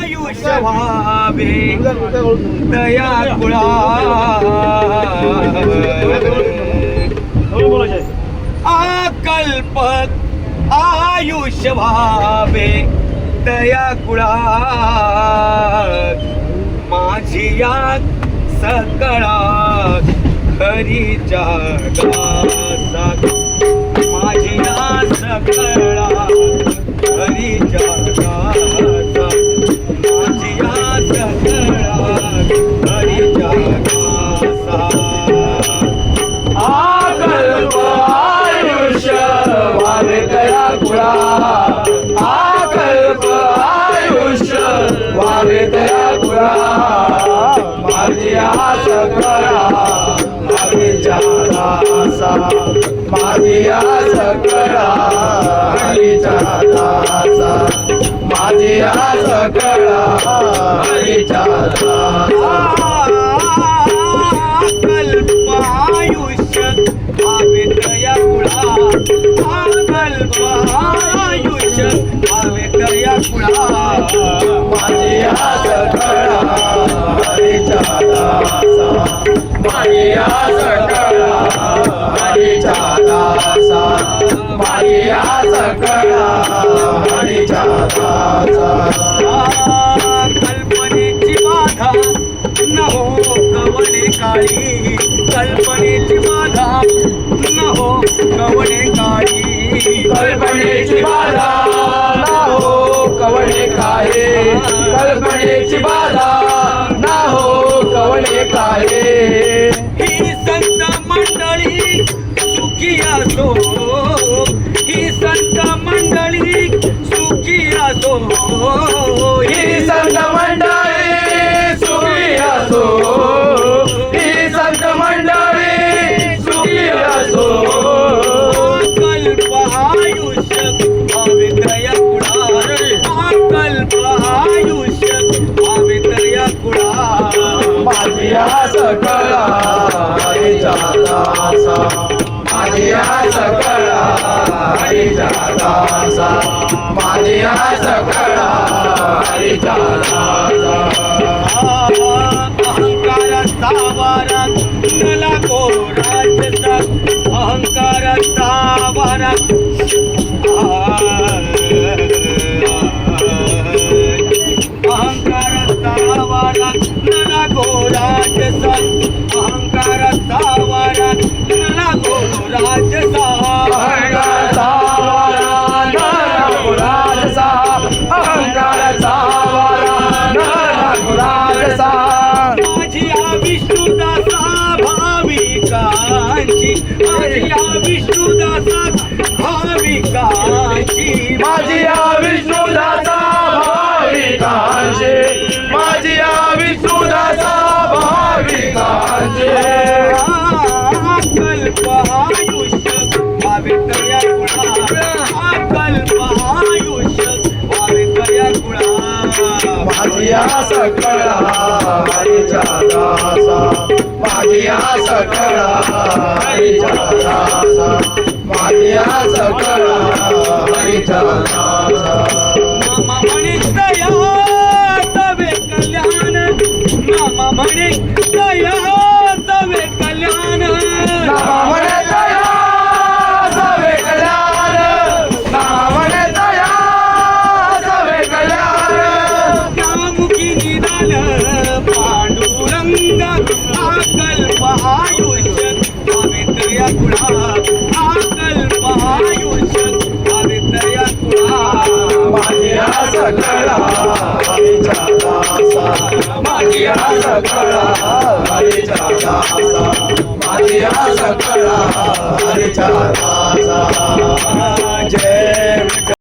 आयुष्य व्हावे दया कुळा अकल्प आयुष्य व्हावे दया कुळा माझी या सकळा खरीच्या गासात माझी या सकळा खरीच्या गासात माझी या सकळा खरीच्या गासात आकल्प आयुष्य व्हावे दया कुळा आकल्प आयुष्य व्हावे दया कुळा माझी आस कळा हरीच्या दासा माझी आस कळा हरीच्या दासा माझी आस कळा हरीच्या दासा अकल्प आयुष्य व्हावे दया कुळा अकल्प आयुष्य व्हावे दया कुळा माझी आस कळा हरीच्या दासा माझी आस कळा हरीच्या दासा माझी आस कळा हरीच्या दासा कल्पनेची बाधा न हो कवणे काळी कल्पनेची बाधा न हो कवणे काळी कल्पनेची बाधा ना हो कवणे काळे कल्पनेची बाधा ना हो कवणे काळे ही संत मंडळी सुखी असो ही संत मंडळी सुखी असो ही संत मंडळी सुखी असो ही संत मंडळी सुखी असो कल्प आयुष्य भावे दया कुळा कल्प आयुष्य भावे दया कुळा माझी आस कळा हरीच्या दासा माझी आस कळा हरीच्या दासा माझी आस कळा हरीच्या दासा अहंकाराचा वारा नला को राजसा अहंकाराचा वारा अहंकाराचा वारा नला को राजसा अहंकाराचा वारा नला को राजसा अहंकाराचा वारा नला राजसा अहंकाराचा वारा नला राजसा माझी या विष्णुदासा भाविकांची माझी या विष्णुदासा भाविकांची माझी या विष्णुदासा भाविकांचे माझी या विष्णुदासा भाविकांचे कल्प आयुष्य भावे दया कुळा कल्प आयुष्य भावे दया कुळा माझी आस कळा हरीच्या दासा माझी आस कळा हरीच्या दासा माझी आस कळा हरीच्या दासा मामा म्हणे दया सवे कल्याण मामा म्हणे दया सवे कल्याण नाम म्हणे दया सवे कल्याण नाम म्हणे दया सवे कल्याण त्यामुखी निदान पांडुरंग आकल्प आयुष्य भावे दया कुळा आकल्प आयुष्य भावे दया कुळा माझी आस कळा हरीच्या दासा माझी आस कळा हरीच्या दासा माझी आस कळा हरीच्या दासा